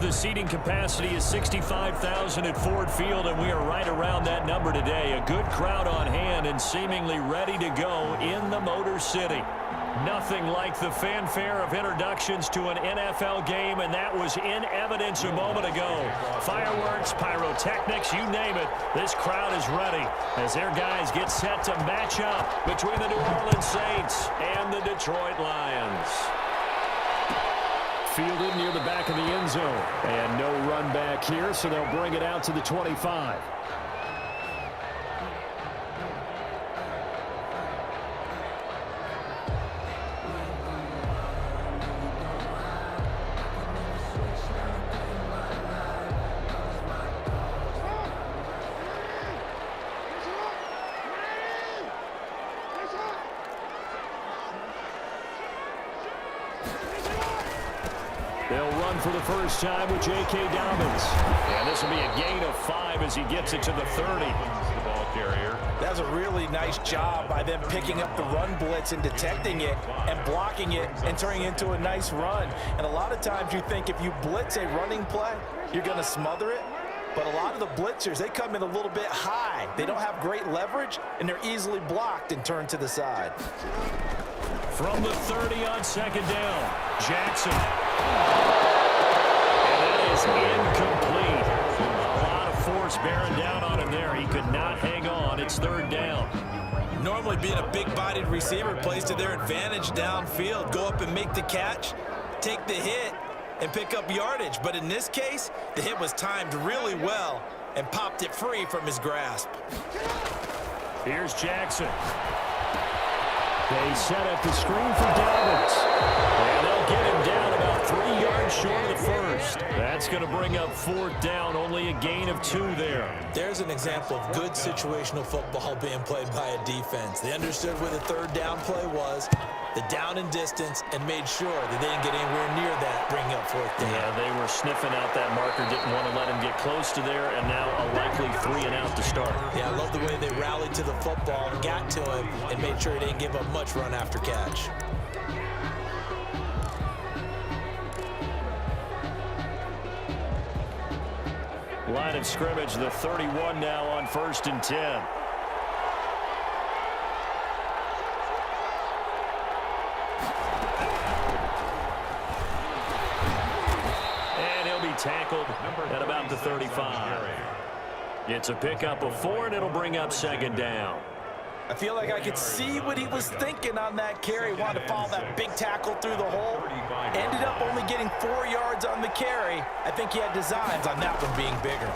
The seating capacity is 65,000 at Ford Field, and we are right around that number today. A good crowd on hand and seemingly ready to go in the Motor City. Nothing like the fanfare of introductions to an NFL game, and that was in evidence a moment ago. Fireworks, pyrotechnics, you name it. This crowd is ready as their guys get set to match up between the New Orleans Saints and the Detroit Lions. Fielded near the back of the end zone. And no run back here, so they'll bring it out to the 25. They'll run for the first time with J.K. Dobbins. And this will be a gain of 5 as he gets it to the 30. The ball carrier. That's a really nice job by them picking up the run blitz and detecting it and blocking it and turning it into a nice run. And a lot of times you think if you blitz a running play, you're going to smother it. But a lot of the blitzers, they come in a little bit high. They don't have great leverage, and they're easily blocked and turned to the side. From the 30 on second down, Jackson. And that is incomplete. A lot of force bearing down on him there. He could not hang on. It's third down. Normally being a big-bodied receiver plays to their advantage downfield. Go up and make the catch, take the hit, and pick up yardage. But in this case, the hit was timed really well and popped it free from his grasp. Here's Jackson. They set up the screen for Dobbins. And they'll get him down about 3 yards short of the first. That's going to bring up fourth down, only a gain of 2 there. There's an example of good situational football being played by a defense. They understood where the third down play was, the down and distance, and made sure that they didn't get anywhere near that, bringing up fourth down. Yeah, they were sniffing out that marker, didn't want to let him get close to there, and now a likely 3 and out to start. Yeah, I love the way they rallied to the football and got to him and made sure he didn't give up much run after catch. Line of scrimmage, the 31 now on 1st and 10. Tackled at about the 35. It's a pickup of 4, and it'll bring up second down. I feel like I could see what he was thinking on that carry. Wanted to follow that big tackle through the hole. Ended up only getting 4 yards on the carry. I think he had designs on that one being bigger.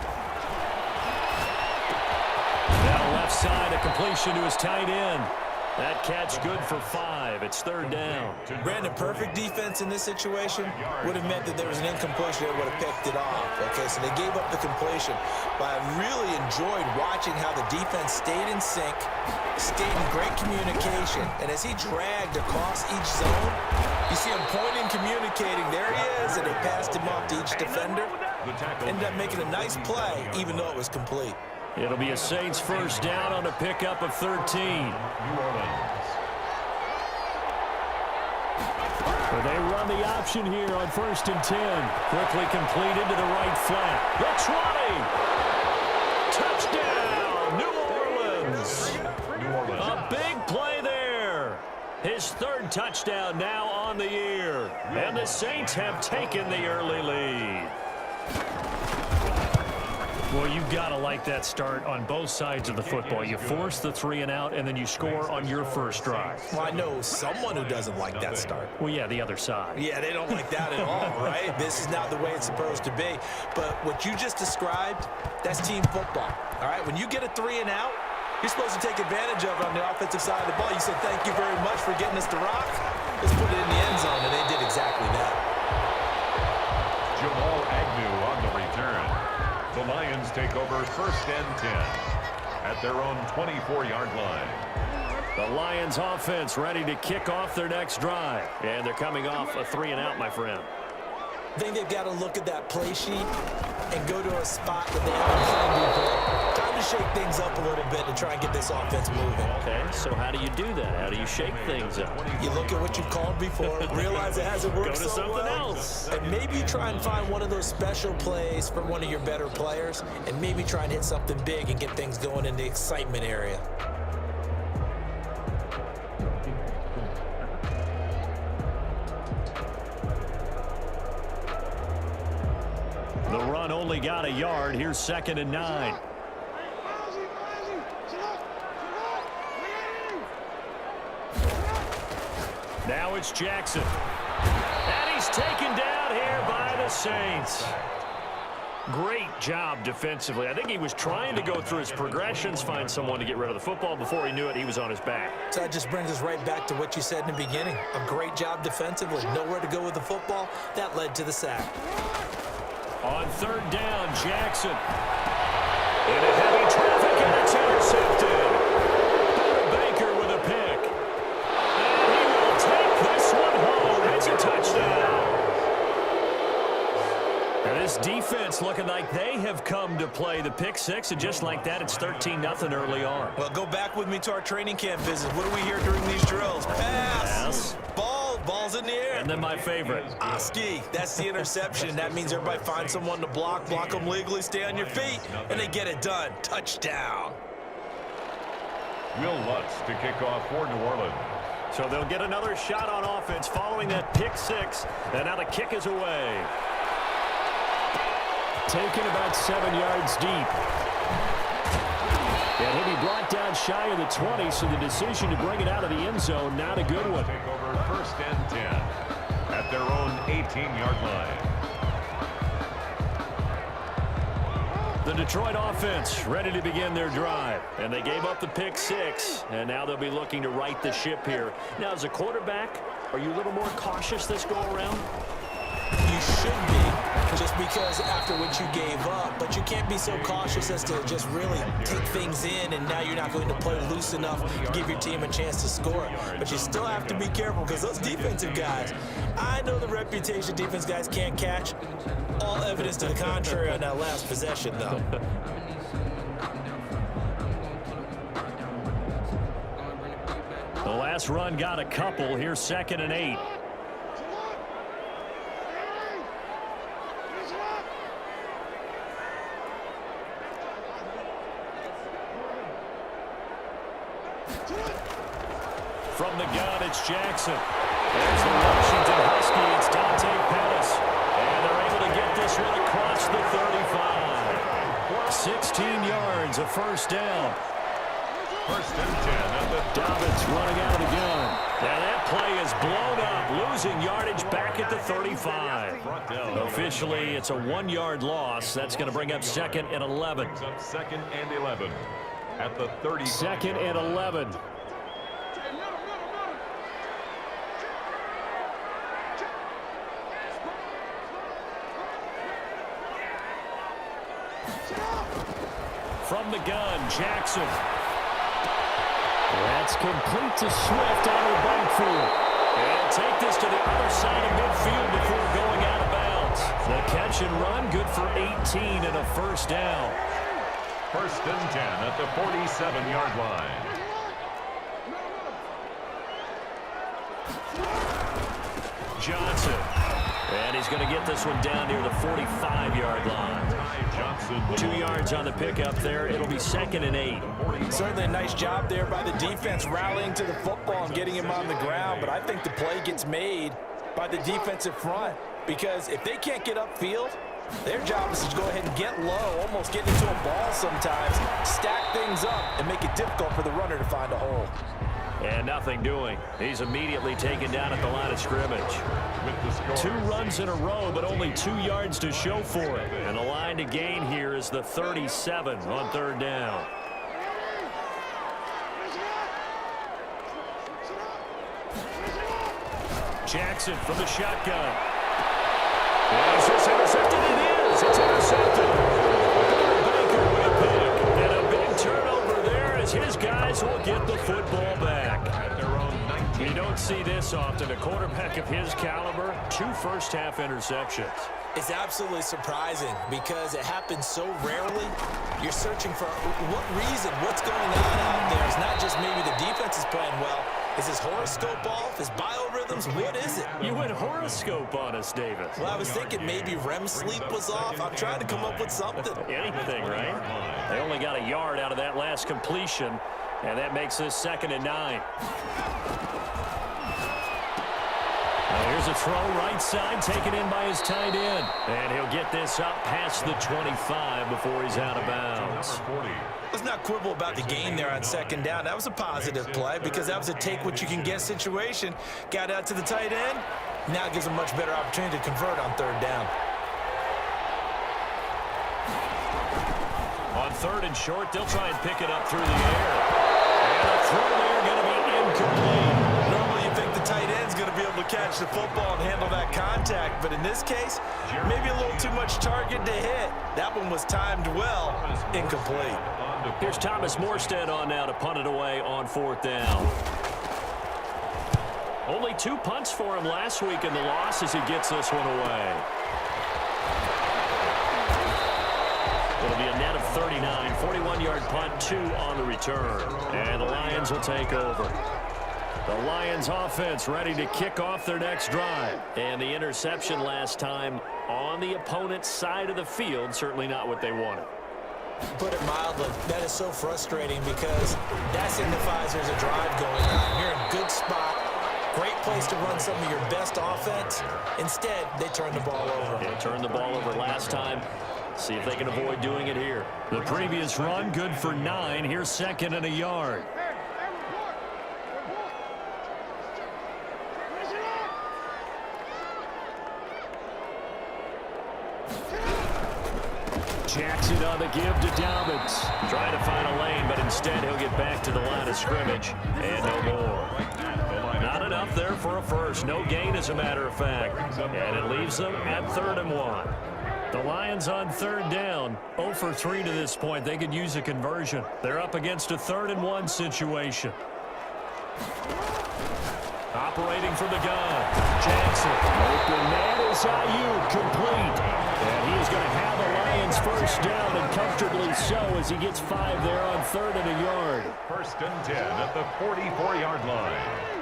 Now left side, a completion to his tight end. That catch good for 5. It's third down. Brandon, perfect defense in this situation would have meant that there was an incompletion that would have picked it off. Okay, so they gave up the completion. But I really enjoyed watching how the defense stayed in sync, stayed in great communication. And as he dragged across each zone, you see him pointing, communicating. There he is, and they passed him off to each defender. Ended up making a nice play, even though it was complete. It'll be a Saints first down on a pickup of 13. Well, they run the option here on 1st and 10. Quickly completed to the right flat. The 20. Touchdown, New Orleans. A big play there. His 3rd touchdown now on the year. And the Saints have taken the early lead. Well, you've got to like that start on both sides of the football. You force the 3 and out, and then you score on your first drive. Well, I know someone who doesn't like that start. Well, yeah, the other side. Yeah, they don't like that at all, right? This is not the way it's supposed to be. But what you just described, that's team football, all right? When you get a 3 and out, you're supposed to take advantage of it on the offensive side of the ball. You say, thank you very much for getting us to rock. Let's put it in the end zone, and they did exactly that. Jamal Agnew on the return. The Lions take over 1st and 10 at their own 24-yard line. The Lions offense ready to kick off their next drive. And they're coming off a 3 and out, my friend. I think they've got to look at that play sheet and go to a spot that they haven't played before. to shake things up a little bit to try and get this offense moving. Okay, so how do you do that? How do you shake things up? You look at what you called before, realize it hasn't worked Go to so something well, else. and maybe try and find one of those special plays from one of your better players, and maybe try and hit something big and get things going in the excitement area. The run only got a yard. Here's 2nd and 9. Now it's Jackson. And he's taken down here by the Saints. Great job defensively. I think he was trying to go through his progressions, find someone to get rid of the football. Before he knew it, he was on his back. So that just brings us right back to what you said in the beginning. A great job defensively. Nowhere to go with the football. That led to the sack. On 3rd down, Jackson. Into heavy traffic, and it's intercepted. Baker with a pick. And he will take this one home. It's a touchdown. And this defense looking like they have come to play the pick six, and just like that, it's 13-0 early on. Well, go back with me to our training camp visit. What do we hear during these drills? Pass. Ball's in the air. And then my favorite. Oski, that's the interception. That means everybody finds someone to block them legally, stay on your feet, and they get it done. Touchdown. Will Lutz to kick off for New Orleans. So they'll get another shot on offense following that pick six. And now the kick is away. Taken about 7 yards deep. And he'll be brought down shy of the 20, so the decision to bring it out of the end zone, not a good one. Take over 1st and 10 at their own 18-yard line. The Detroit offense ready to begin their drive. And they gave up the pick six, and now they'll be looking to right the ship here. Now, as a quarterback, are you a little more cautious this go-around? You should be, just because after what you gave up, but you can't be so cautious as to just really take things in, and now you're not going to play loose enough to give your team a chance to score. But you still have to be careful, because those defensive guys, I know the reputation defense guys can't catch. All evidence to the contrary on that last possession, though. The last run got a couple. Here's 2nd and 8. From the gun, it's Jackson. There's the Washington Husky. It's Dante Pettis. And they're able to get this one across the 35. 16 yards, a 1st down. 1st and 10 at the Dobbins running out of the gun. Now that play is blown up, losing yardage back at the 35. Officially, it's a 1-yard loss. That's going to bring up 2nd and 11. Brings up 2nd and 11 at the 30. 2nd and 11. From the gun, Jackson. That's complete to Swift out of the backfield. And take this to the other side of midfield before going out of bounds. The catch and run, good for 18 and a 1st down. 1st and 10 at the 47-yard line. Johnson. And he's going to get this one down near the 45-yard line. 2 yards on the pickup there. It'll be 2nd and 8. Certainly a nice job there by the defense rallying to the football and getting him on the ground, but I think the play gets made by the defensive front, because if they can't get upfield, their job is to go ahead and get low, almost get into a ball sometimes, stack things up, and make it difficult for the runner to find a hole. And nothing doing. He's immediately taken down at the line of scrimmage. 2 runs in a row, but only 2 yards to show for it. And the line to gain here is the 37 on 3rd down. Jackson from the shotgun. Is this intercepted? It is. It's intercepted. Baker with a pick. And a big turnover there as his guys will get the football back. At their own 19. You don't see this often. A quarterback of his caliber, 2 first-half interceptions. It's absolutely surprising because it happens so rarely. You're searching for what reason, what's going on out there. It's not just maybe the defense is playing well. Is his horoscope off? His biorhythms? What is it? You went horoscope on us, Davis. Well, I was thinking maybe REM sleep was off. I'm trying to come up with something. Anything, right? They only got a yard out of that last completion, and that makes this 2nd and 9. Here's a throw right side, taken in by his tight end. And he'll get this up past the 25 before he's out of bounds. Let's not quibble about the gain there on 2nd down. That was a positive play because that was a take-what-you-can-get situation. Got out to the tight end. Now gives a much better opportunity to convert on 3rd down. On 3rd and short, they'll try and pick it up through the air. And a throw there going to be incomplete. Normally you think the tight end's going to be able to catch the football and handle that contact, but in this case, maybe a little too much target to hit. That one was timed well, incomplete. Here's Thomas Morstead on now to punt it away on 4th down. Only 2 punts for him last week in the loss as he gets this one away. It'll be a net of 39, 41-yard punt, 2 on the return. And the Lions will take over. The Lions offense ready to kick off their next drive. And the interception last time on the opponent's side of the field, certainly not what they wanted. Put it mildly, that is so frustrating because that signifies there's a drive going on. You're in a good spot, great place to run some of your best offense. Instead, they turn the ball over. They turned the ball over last time. See if they can avoid doing it here. The previous run, good for 9. Here's 2nd and a yard. Jackson on the give to Dobbins. Trying to find a lane, but instead he'll get back to the line of scrimmage. And no more. Not enough there for a first. No gain, as a matter of fact. And it leaves them at 3rd and 1. The Lions on 3rd down. 0 for 3 to this point. They could use a conversion. They're up against a 3rd and 1 situation. Operating from the gun. Jackson. Open man is Ayuk, complete. And he is going to have the Lions first down, and comfortably so, as he gets 5 there on 3rd and a yard. 1st and 10 at the 44-yard line.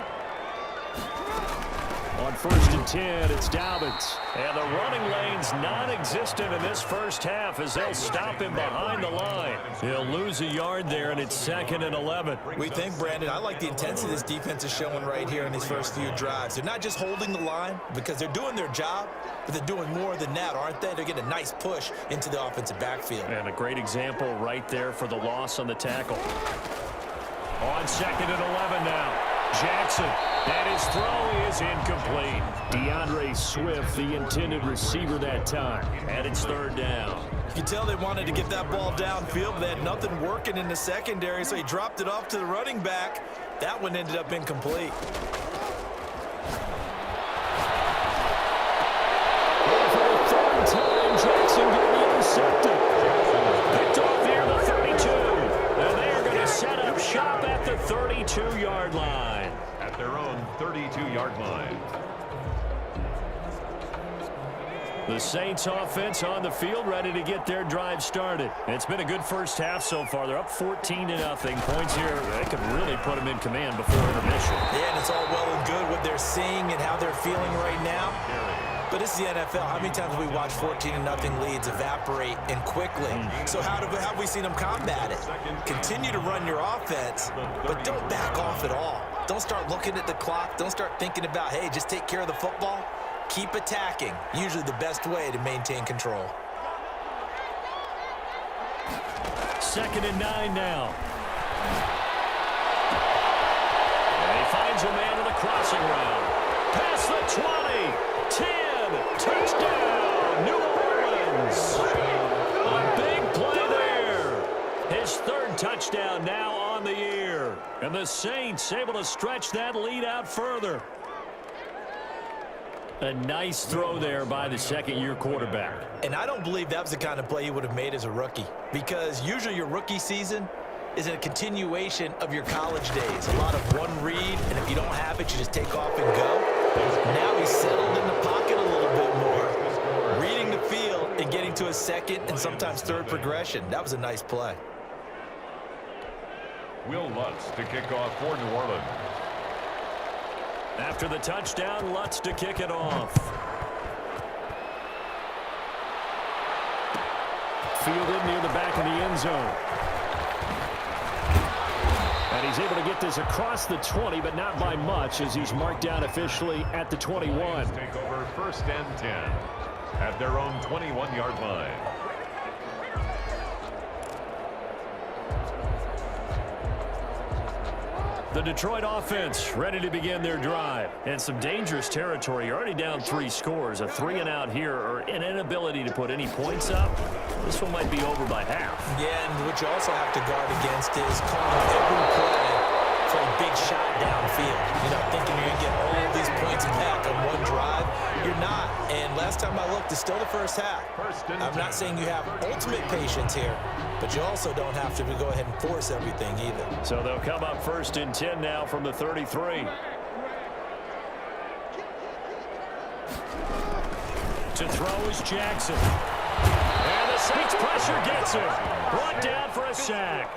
On 1st and 10, it's Dobbins. And the running lane's non-existent in this first half as they'll stop him behind the line. He'll lose a yard there, and it's 2nd and 11. We think, Brandon, I like the intensity this defense is showing right here in these first few drives. They're not just holding the line because they're doing their job, but they're doing more than that, aren't they? They're getting a nice push into the offensive backfield. And a great example right there for the loss on the tackle. On 2nd and 11 now. Jackson, and his throw is incomplete. DeAndre Swift, the intended receiver that time, and it's 3rd down. You can tell they wanted to get that ball downfield, but they had nothing working in the secondary, so he dropped it off to the running back. That one ended up incomplete. For the 3rd time, Jackson getting intercepted. Picked off near the 32. And they are going to set up shop at the 32-yard line. At their own 32-yard line. The Saints offense on the field ready to get their drive started. It's been a good first half so far. They're up 14-0. Points here, they could really put them in command before intermission. Yeah, and it's all well and good what they're seeing and how they're feeling right now. But it's the NFL. How many times have we watched 14-0 leads evaporate and quickly? So how have we seen them combat it? Continue to run your offense, but don't back off at all. Don't start looking at the clock. Don't start thinking about, hey, just take care of the football. Keep attacking. Usually the best way to maintain control. 2nd and 9 now. And he finds a man in the crossing route. Past the 20. 10. Touchdown, New Orleans. A big play there. His 3rd touchdown now on the year. And the Saints able to stretch that lead out further. A nice throw there by the 2nd-year quarterback. And I don't believe that was the kind of play he would have made as a rookie, because usually your rookie season is a continuation of your college days. A lot of one read, and if you don't have it, you just take off and go. Now he's settled in the pocket a little bit more, reading going to a second and sometimes third progression. That was a nice play. Will Lutz to kick off for New Orleans. After the touchdown, Lutz to kick it off. Fielded near the back of the end zone. And he's able to get this across the 20, but not by much, as he's marked down officially at the 21. Take over 1st and 10 at their own 21-yard line. The Detroit offense ready to begin their drive. And some dangerous territory. You're already down 3 scores. A 3-and-out here, or an inability to put any points up. This one might be over by half. Yeah, and what you also have to guard against is calling every play for a big shot downfield. You know, thinking you're going to get all these points back on one drive. You're not. And last time I looked, it's still the first half. I'm not saying you have ultimate patience here, but you also don't have to go ahead and force everything either. So they'll come up 1st and 10 now from the 33. To throw is Jackson. And the Saints pressure gets him. Brought down for a sack.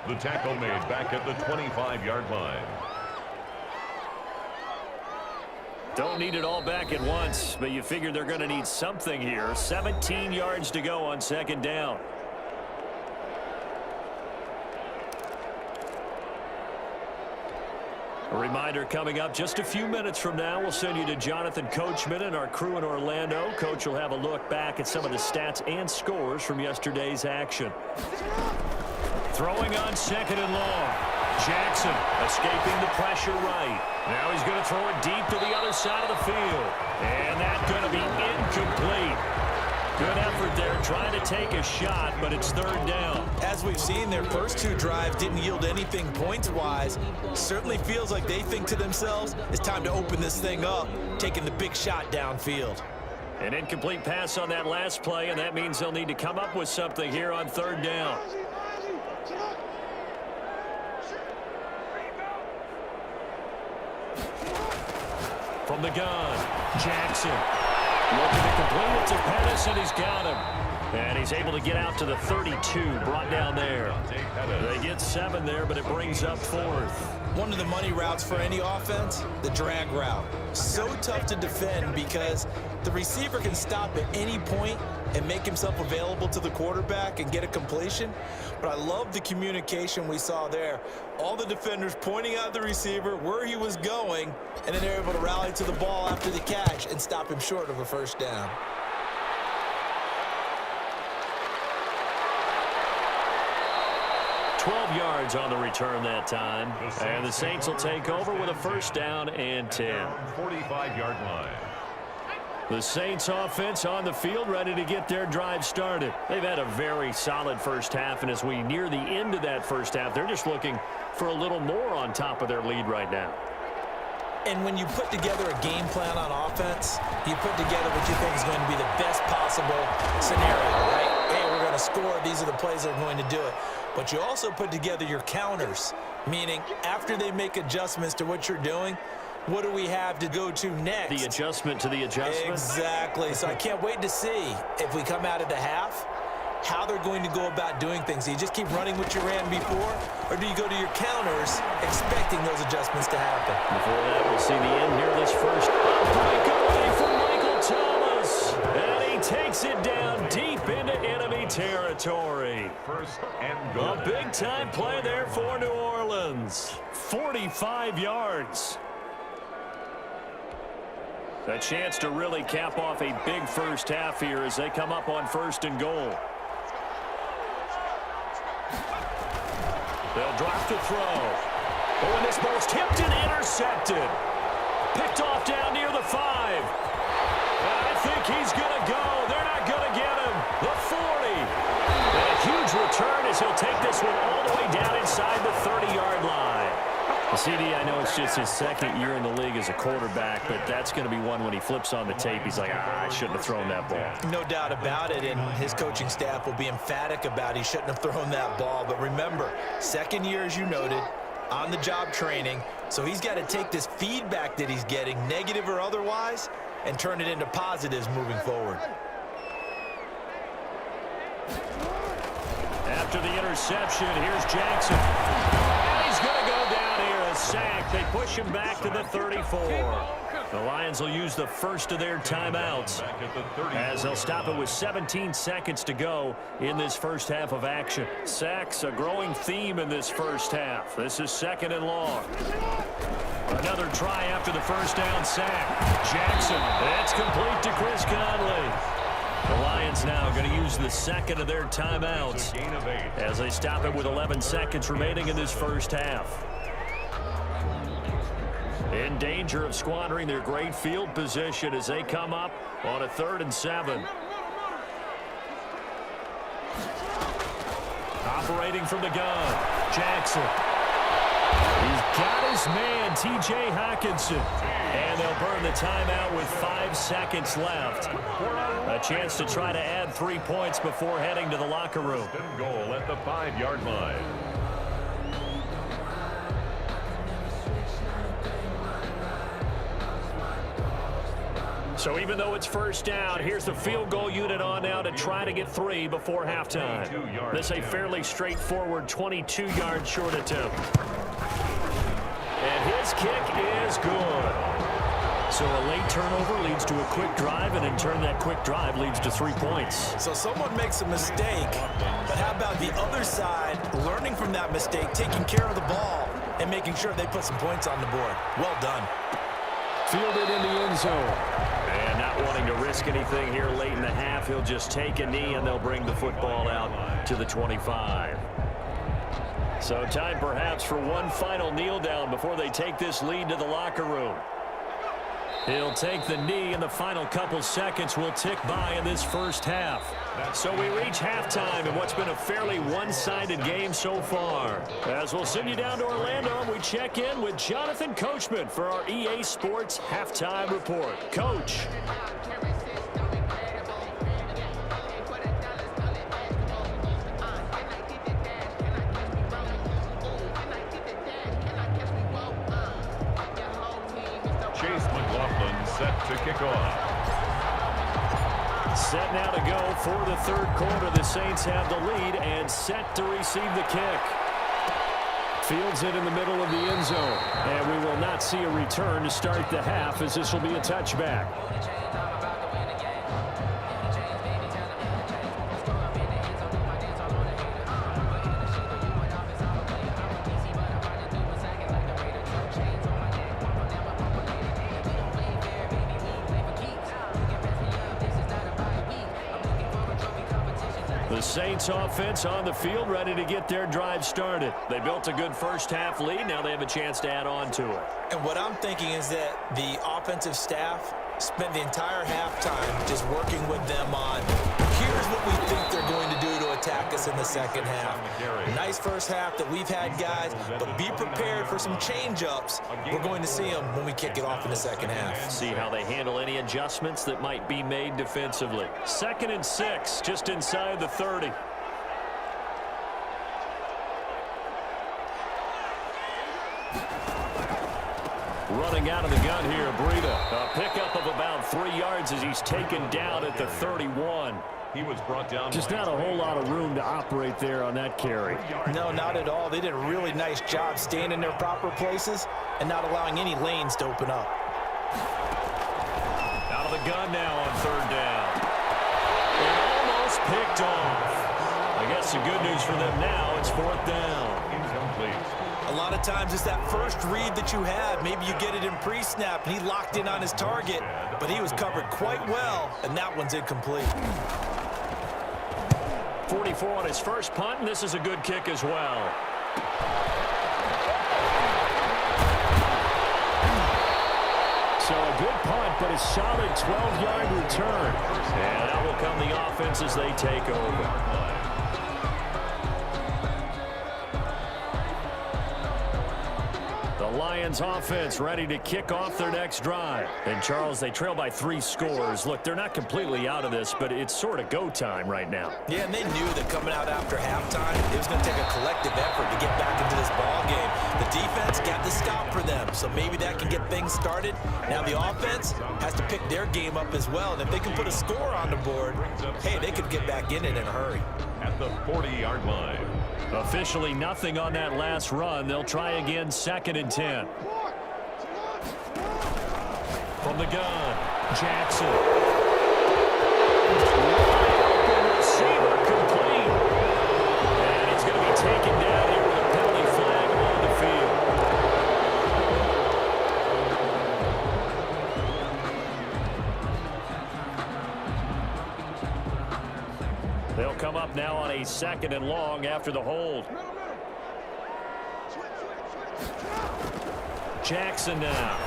The tackle made back at the 25-yard line. Don't need it all back at once, but you figure they're going to need something here. 17 yards to go on 2nd down. A reminder coming up just a few minutes from now. We'll send you to Jonathan Coachman and our crew in Orlando. Coach will have a look back at some of the stats and scores from yesterday's action. Throwing on 2nd and long. Jackson escaping the pressure right. Now he's going to throw it deep to the other side of the field. And that's going to be incomplete. Good effort there trying to take a shot, but it's 3rd down. As we've seen, their first 2 drives didn't yield anything points-wise. Certainly feels like they think to themselves, it's time to open this thing up, taking the big shot downfield. An incomplete pass on that last play, and that means they'll need to come up with something here on 3rd down. From the gun, Jackson looking to complete it to Pettis, and he's got him. And he's able to get out to the 32, brought down there. They get 7 there, but it brings up 4th. One of the money routes for any offense, the drag route. So tough to defend because the receiver can stop at any point and make himself available to the quarterback and get a completion. But I love the communication we saw there. All the defenders pointing out the receiver, where he was going, and then they're able to rally to the ball after the catch and stop him short of a 1st down. Yards on the return that time. And the Saints will take over with a 1st down and 10. 45-yard line. The Saints offense on the field ready to get their drive started. They've had a very solid first half, and as we near the end of that first half, they're just looking for a little more on top of their lead right now. And when you put together a game plan on offense, you put together what you think is going to be the best possible scenario, right? Hey, we're going to score. These are the plays that are going to do it. But you also put together your counters, meaning after they make adjustments to what you're doing, what do we have to go to next? The adjustment to the adjustment? Exactly. So I can't wait to see if we come out of the half, how they're going to go about doing things. Do you just keep running what you ran before, or do you go to your counters expecting those adjustments to happen? Before that, we'll see the end here this first. Breakaway from Michael Thomas, and he takes it down deep into enemy territory. 1st and goal. A big-time play there for New Orleans. 45 yards. A chance to really cap off a big first half here as they come up on 1st and goal. They'll drop to throw. Oh, and this ball's tipped and intercepted. Picked off down near the 5. I think he's going to go. They're not going to get him. The 40. And a huge return as he'll take this one all the way down inside the 30-yard line. CD, I know it's just his 2nd year in the league as a quarterback, but that's going to be one when he flips on the tape. He's like, I shouldn't have thrown that ball. No doubt about it, and his coaching staff will be emphatic about he shouldn't have thrown that ball. But remember, 2nd year, as you noted, on-the-job training, so he's got to take this feedback that he's getting, negative or otherwise, and turn it into positives moving forward. after the interception. Here's Jackson. And he's going to go down here, a sack. They push him back to the 34. The Lions will use the first of their timeouts as they'll stop it with 17 seconds to go in this first half of action. Sacks, a growing theme in this first half. This is 2nd and long. Another try after the first down sack. Jackson, that's complete to Chris Conley. The Lions now going to use the second of their timeouts as they stop it with 11 seconds remaining in this first half. In danger of squandering their great field position as they come up on a 3rd and 7. Operating from the gun, Jackson. He's got his man, T.J. Hockenson. And they'll burn the timeout with 5 seconds left. A chance to try to add 3 points before heading to the locker room. Goal at the 5-yard line. So even though it's first down, here's the field goal unit on now to try to get 3 before halftime. This a fairly straightforward 22-yard short attempt. And his kick is good. So a late turnover leads to a quick drive, and in turn that quick drive leads to 3 points. So someone makes a mistake, but how about the other side learning from that mistake, taking care of the ball, and making sure they put some points on the board? Well done. Fielded in the end zone. And not wanting to risk anything here late in the half, he'll just take a knee, and they'll bring the football out to the 25. So time perhaps for one final kneel down before they take this lead to the locker room. He'll take the knee, and the final couple seconds will tick by in this first half. So we reach halftime in what's been a fairly one-sided game so far. As we'll send you down to Orlando, we check in with Jonathan Coachman for our EA Sports Halftime Report. Coach. Set to kick off. Set now to go for the 3rd quarter. The Saints have the lead and set to receive the kick. Fields it in the middle of the end zone. And we will not see a return to start the half, as this will be a touchback. The Saints offense on the field, ready to get their drive started. They built a good first half lead. Now they have a chance to add on to it. And what I'm thinking is that the offensive staff spent the entire halftime just working with them on, here's what we think they're going to do to attack us in the second half. Nice first half that we've had, guys, but be prepared for some change-ups. We're going to see them when we kick it off in the second half. See how they handle any adjustments that might be made defensively. 2nd and 6, just inside the 30. Running out of the gun here, Breida. A pickup of about 3 yards as he's taken down at the 31. He was brought down. Just not a whole lot of room to operate there on that carry. No, not at all. They did a really nice job staying in their proper places and not allowing any lanes to open up. Out of the gun now on 3rd down. And almost picked off. I guess the good news for them now, it's 4th down. Incomplete. A lot of times it's that first read that you have. Maybe you get it in pre-snap, and he locked in on his target, but he was covered quite well, and that one's incomplete. 44 on his first punt, and this is a good kick as well. So a good punt, but a solid 12-yard return. And out will come the offense as they take over. Lions offense ready to kick off their next drive. And, Charles, they trail by 3 scores. Look, they're not completely out of this, but it's sort of go time right now. Yeah, and they knew that coming out after halftime, it was going to take a collective effort to get back into this ball game. The defense got the the stop for them, so maybe that can get things started. Now the offense has to pick their game up as well, and if they can put a score on the board, hey, they could get back in it in a hurry. At the 40-yard line. Officially nothing on that last run. They'll try again, 2nd and 10. From the gun, Jackson. Receiver complete. And he's going to be taken down here with a penalty flag on the field. They'll come up now on a 2nd and long after the hold. Jackson now.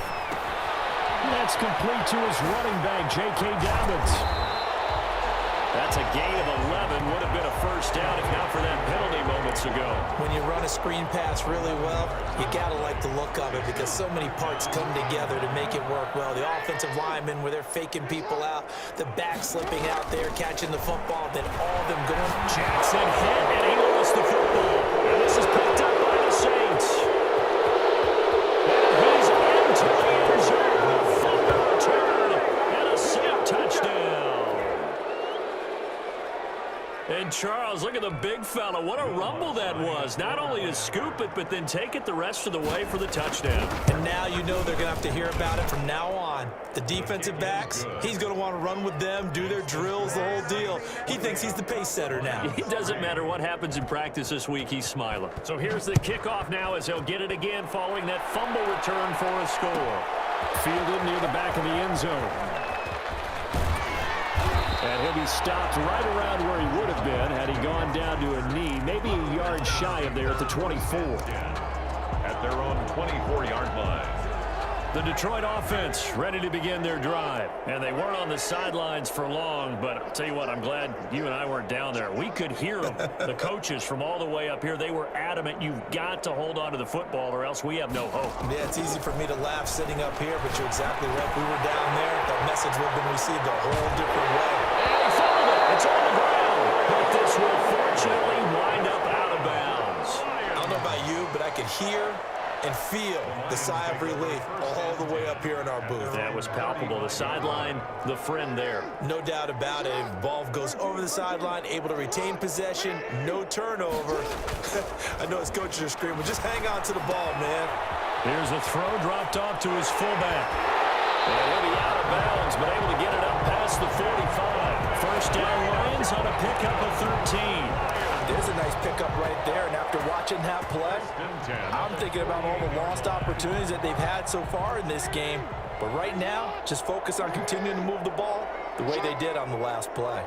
That's complete to his running back, J.K. Dobbins. That's a gain of 11. Would have been a first down if not for that penalty moments ago. When you run a screen pass really well, you got to like the look of it because so many parts come together to make it work well. The offensive linemen where they're faking people out, the back slipping out there, catching the football, then all of them going. Jackson hit, and he lost the football. And this is picked up by the Saints. And he's into the end zone. Fumble return, and a safe touchdown. And Charles, look at the big fella. What a rumble that was. Not only to scoop it, but then take it the rest of the way for the touchdown. And now you know they're going to have to hear about it from now on. The defensive backs, he's going to want to run with them, do their drills, the whole deal. He thinks he's the pace setter now. It doesn't matter what happens in practice this week, he's smiling. So here's the kickoff now as he'll get it again following that fumble return for a score. Fielded near the back of the end zone. And he'll be stopped right around where he would have been had he gone down to a knee, maybe a yard shy of there at the 24. At their own 24-yard line. The Detroit offense ready to begin their drive. And they weren't on the sidelines for long, but I'll tell you what, I'm glad you and I weren't down there. We could hear them, the coaches from all the way up here. They were adamant, you've got to hold on to the football or else we have no hope. Yeah, it's easy for me to laugh sitting up here, but you're exactly right. We were down there. That message would have been received a whole different way. And he fouled it. It's on the ground. But this will fortunately wind up out of bounds. I don't know about you, but I could hear and feel the sigh of relief all the way up here in our booth. That was palpable. The sideline, the friend there. No doubt about it. If the ball goes over the sideline, able to retain possession, no turnover. I know his coaches are screaming, just hang on to the ball, man. Here's a throw dropped off to his fullback. And he'll be out of bounds, but able to get it up past the 45. First down Lions on a pickup of 13. There's a nice pickup right there, and after watching that play, I'm thinking about all the lost opportunities that they've had so far in this game. But right now, just focus on continuing to move the ball the way they did on the last play.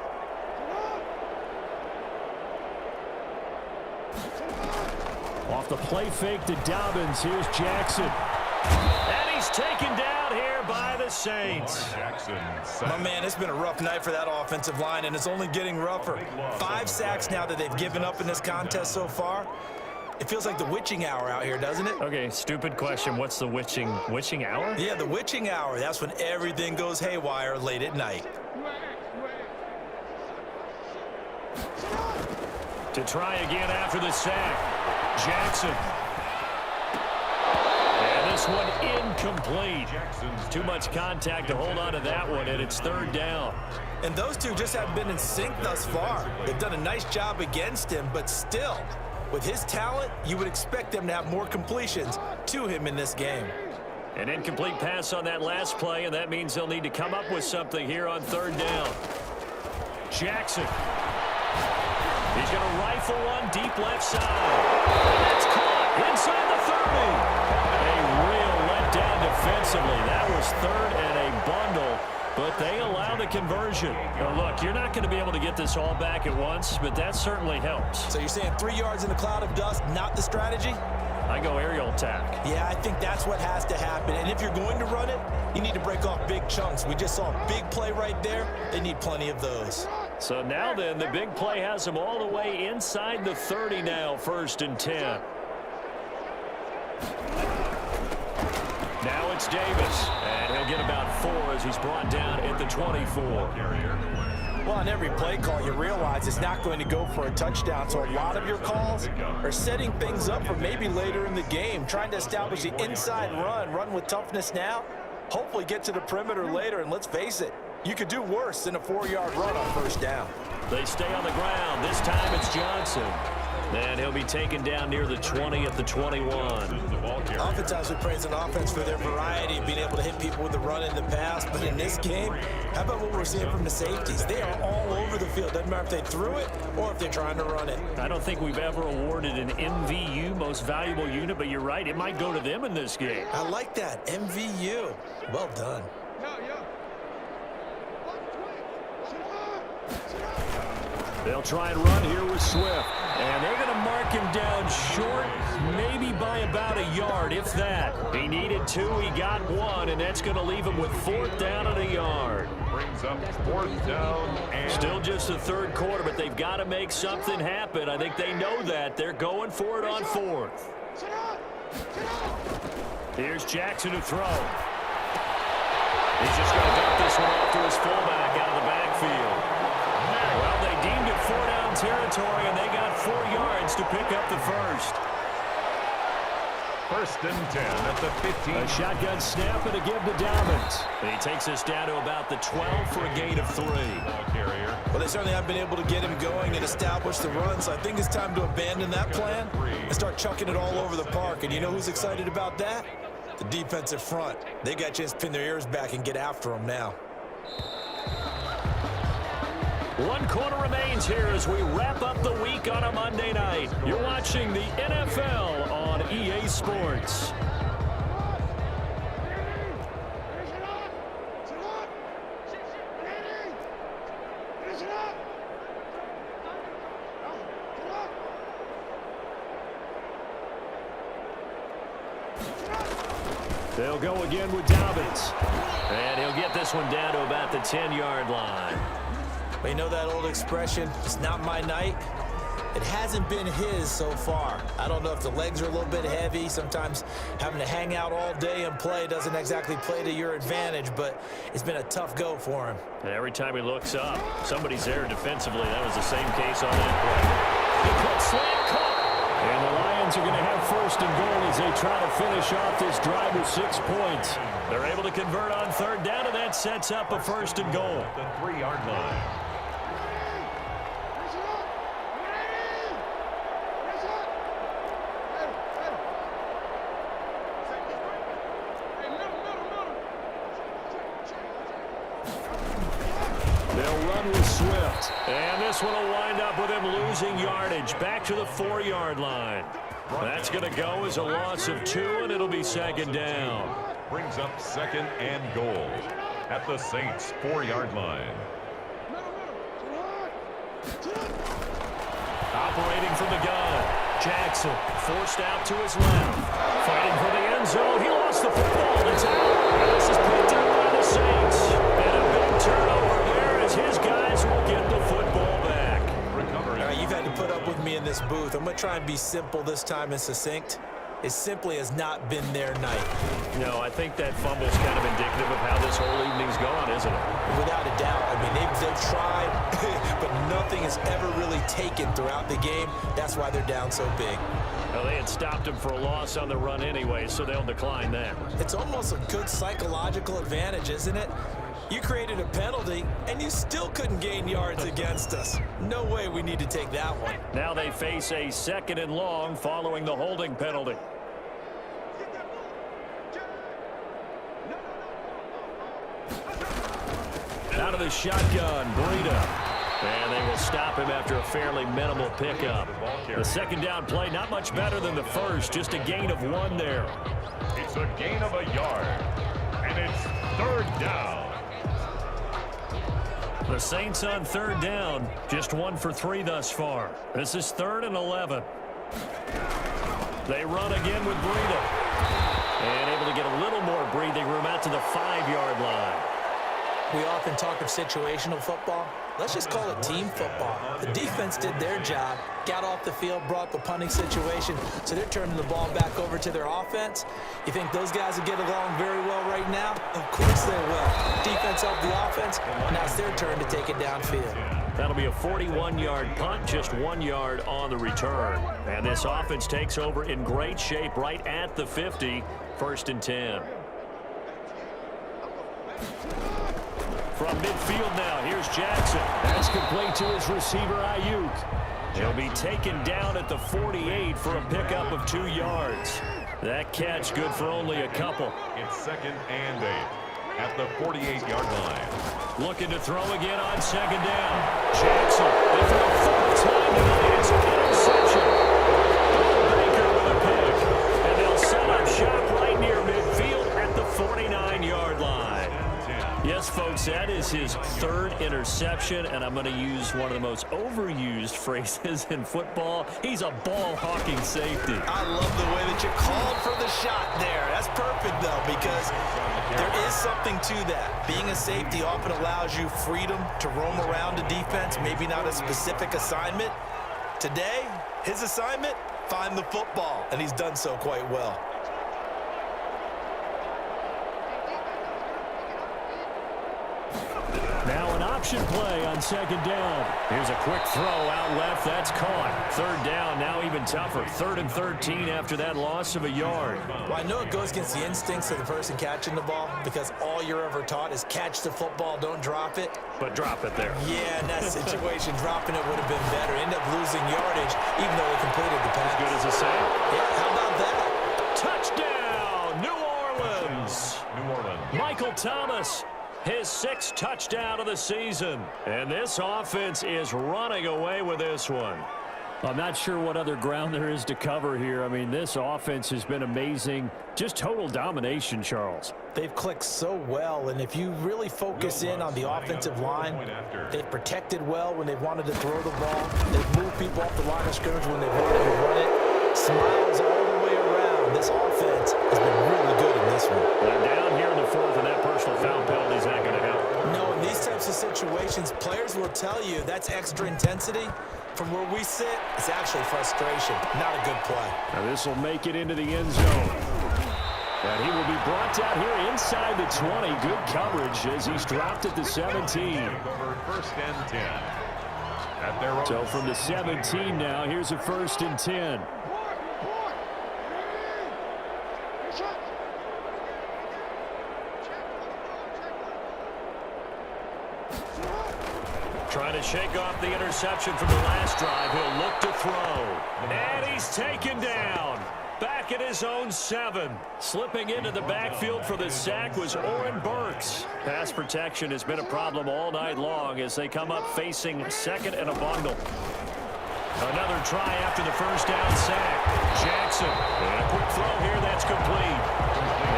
Off the play fake to Dobbins, here's Jackson. And he's taken down here by the Saints. My man, it's been a rough night for that offensive line, and it's only getting rougher. 5 sacks now that they've given up in this contest so far. It feels like the witching hour out here, doesn't it? Okay, stupid question. What's the witching hour? Yeah, the witching hour. That's when everything goes haywire late at night. To try again after the sack. Jackson. And this one incomplete. Too much contact to hold on to that one, and it's 3rd down. And those two just haven't been in sync thus far. They've done a nice job against him, but still, with his talent, you would expect them to have more completions to him in this game. An incomplete pass on that last play, and that means they'll need to come up with something here on 3rd down. Jackson. He's going to rifle one deep left side. That's caught inside the 30. A real letdown defensively. That was 3rd and a bundle, but they allow the conversion. Now look, you're not going to be able to get this all back at once, but that certainly helps. So you're saying 3 yards in a cloud of dust, not the strategy? I go aerial attack. Yeah, I think that's what has to happen. And if you're going to run it, you need to break off big chunks. We just saw a big play right there. They need plenty of those. So now then, the big play has them all the way inside the 30 now, 1st and 10. Now it's Davis, and he'll get about 4 as he's brought down at the 24. Well, on every play call, you realize it's not going to go for a touchdown, so a lot of your calls are setting things up for maybe later in the game, trying to establish the inside run with toughness now, hopefully get to the perimeter later, and let's face it, you could do worse than a 4-yard run on first down. They stay on the ground. This time it's Johnson. And he'll be taken down near the 20 at the 21. Oftentimes we praise an offense for their variety of being able to hit people with the run in the pass, but in this game, how about what we're seeing from the safeties? They are all over the field. Doesn't matter if they threw it or if they're trying to run it. I don't think we've ever awarded an MVU, most valuable unit, but you're right, it might go to them in this game. I like that, MVU. Well done. They'll try and run here with Swift. And they're going to mark him down short, maybe by about a yard, if that. He needed 2, he got 1, and that's going to leave him with 4th down and a yard. Brings up 4th down. And still just the 3rd quarter, but they've got to make something happen. I think they know that. They're going for it on 4th. Here's Jackson to throw. He's just going to dump this one off to his fullback out of the backfield. Well, they deemed it 4-down territory, and they got 4 yards to pick up the first. 1st and 10 at the 15. A shotgun snap and a give to Dobbins. He takes us down to about the 12 for a gain of 3. Ball carrier. Well, they certainly have been able to get him going and establish the run, so I think it's time to abandon that plan and start chucking it all over the park. And you know who's excited about that? The defensive front. They got a chance to pin their ears back and get after him now. 1 quarter remains here as we wrap up the week on a Monday night. You're watching the NFL on EA Sports. They'll go again with Dobbins. And he'll get this one down to about the 10-yard line. But you know that old expression, it's not my night? It hasn't been his so far. I don't know if the legs are a little bit heavy. Sometimes having to hang out all day and play doesn't exactly play to your advantage, but it's been a tough go for him. And every time he looks up, somebody's there defensively. That was the same case on that play. The quick slant caught. And the Lions are going to have 1st and goal as they try to finish off this drive with 6 points. They're able to convert on 3rd down, and that sets up a 1st and goal. The 3-yard line. They'll run with Swift. And this one will wind up with him losing yardage back to the 4-yard line. That's going to go as a loss of 2, and it'll be 2nd down. Brings up 2nd and goal at the Saints' 4-yard line. Operating from the gun. Jackson forced out to his left. Fighting for the end zone. He lost the football. It's out. And this is picked up by the Saints. And a big turnover there as his guys will get the football back. Recovering. All right, you've had to put up with me in this booth. I'm going to try and be simple this time and succinct. It simply has not been their night. No, I think that fumble's kind of indicative of how this whole evening's gone, isn't it? Without a doubt. I mean, they've tried, but nothing has ever really taken throughout the game. That's why they're down so big. Well, they had stopped him for a loss on the run anyway, so they'll decline that. It's almost a good psychological advantage, isn't it? You created a penalty, and you still couldn't gain yards against us. No way we need to take that one. Now they face a 2nd and long following the holding penalty. Out of the shotgun, Breida. And they will stop him after a fairly minimal pickup. The 2nd down play, not much better than the first, just a gain of 1 there. It's a gain of a yard, and it's 3rd down. The Saints on 3rd down, just 1 for 3 thus far. This is 3rd and 11. They run again with Breida. And able to get a little more breathing room out to the 5-yard line. We often talk of situational football. let's just call it team football. The defense did their job, got off the field, brought the punting situation, so they're turning the ball back over to their offense. You think those guys will get along very well right now? Of course they will. Defense helped the offense. Now it's their turn to take it downfield. That'll be a 41-yard punt, just 1 yard on the return. And this offense takes over in great shape right at the 50, 1st and 10. From midfield now, here's Jackson. That's complete to his receiver, Ayuk. He'll be taken down at the 48 for a pickup of 2 yards. That catch good for only a couple. It's 2nd and 8 at the 48-yard line. Looking to throw again on 2nd down. Jackson, they throw 4th time tonight. It's an interception. Baker with a pick. And they'll set up shop right near midfield at the 49-yard line. Yes, folks, that is his 3rd interception, and I'm going to use one of the most overused phrases in football. He's a ball-hawking safety. I love the way that you called for the shot there. That's perfect, though, because there is something to that. Being a safety often allows you freedom to roam around a defense, maybe not a specific assignment. Today, his assignment, find the football, and he's done so quite well. Now an option play on 2nd down. Here's a quick throw out left. That's caught. 3rd down, now even tougher. 3rd and 13 after that loss of a yard. Well, I know it goes against the instincts of the person catching the ball because all you're ever taught is catch the football, don't drop it. But drop it there. Yeah, in that situation, dropping it would have been better. End up losing yardage, even though they completed the pass. As good as a save. Yeah, how about that? Touchdown, New Orleans. New Orleans. Michael Thomas. His 6th touchdown of the season. And this offense is running away with this one. I'm not sure what other ground there is to cover here. I mean, this offense has been amazing. Just total domination, Charles. They've clicked so well, and if you really focus in on the offensive line, they've protected well when they've wanted to throw the ball. They've moved people off the line of scrimmage when they've wanted to run it. Smiles all the way around. This offense has been really good in this one. They're down here in the 4th, and that personal foul penalty is not going to help. No, in these types of situations, players will tell you that's extra intensity. From where we sit, it's actually frustration, not a good play. Now this will make it into the end zone. And he will be brought down here inside the 20. Good coverage as he's dropped at the 17. Over 1st and 10 at their own. So from the 17 now, here's a 1st and 10. Trying to shake off the interception from the last drive. He'll look to throw. And he's taken down. Back at his own 7. Slipping into the backfield for the sack was Oren Burks. Pass protection has been a problem all night long as they come up facing 2nd and a bundle. Another try after the 1st down sack. Jackson. And a quick throw here. That's complete.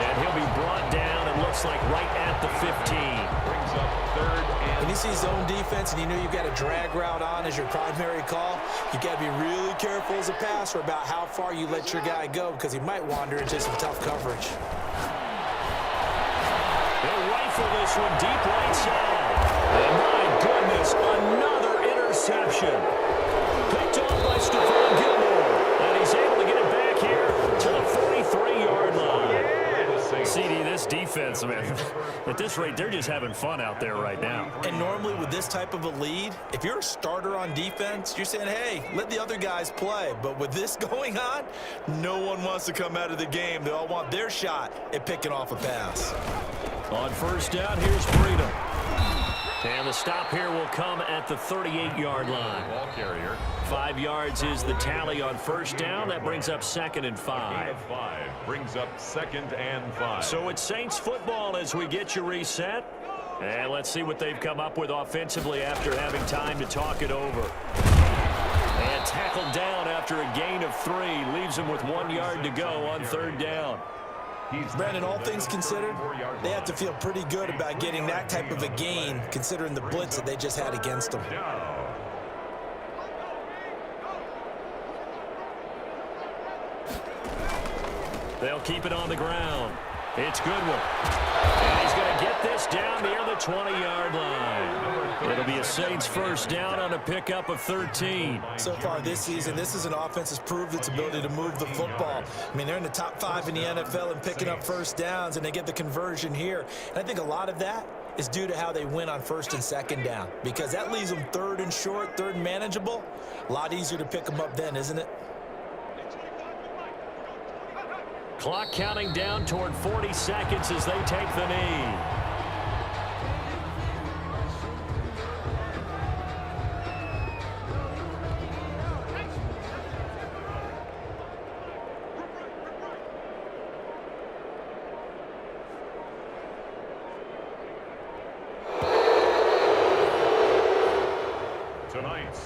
And he'll be brought down, it looks like, right at the 15. Brings up 3rd and When you see zone defense and you know you've got a drag route on as your primary call, you got to be really careful as a passer about how far you let your guy go because he might wander into some tough coverage. They'll rifle this one deep right side. And my goodness, another interception. Picked off by Stephon Gilmore. And he's able to get it back here to the 43-yard line. CD, this defense, man, at this rate, they're just having fun out there right now. And normally with this type of a lead, if you're a starter on defense, you're saying, hey, let the other guys play. But with this going on, no one wants to come out of the game. They all want their shot at picking off a pass. On 1st down, here's Freedom. And the stop here will come at the 38-yard line. ball carrier. 5 yards is the tally on 1st down. That brings up 2nd and 5. 5 brings up 2nd and 5. So it's Saints football as we get you reset. And let's see what they've come up with offensively after having time to talk it over. And tackled down after a gain of 3. Leaves him with 1 yard to go on 3rd down. Brandon, all things considered, they have to feel pretty good about getting that type of a gain considering the blitz that they just had against them. They'll keep it on the ground. It's Goodwin. And he's going to get this down near the 20-yard line. It'll be a Saints first down on a pickup of 13. So far this season, this is an offense that's proved its ability to move the football. I mean, they're in the top 5 in the NFL in picking up first downs, and they get the conversion here. And I think a lot of that is due to how they win on first and second down, because that leaves them third and short, third and manageable. A lot easier to pick them up then, isn't it? Clock counting down toward 40 seconds as they take the knee.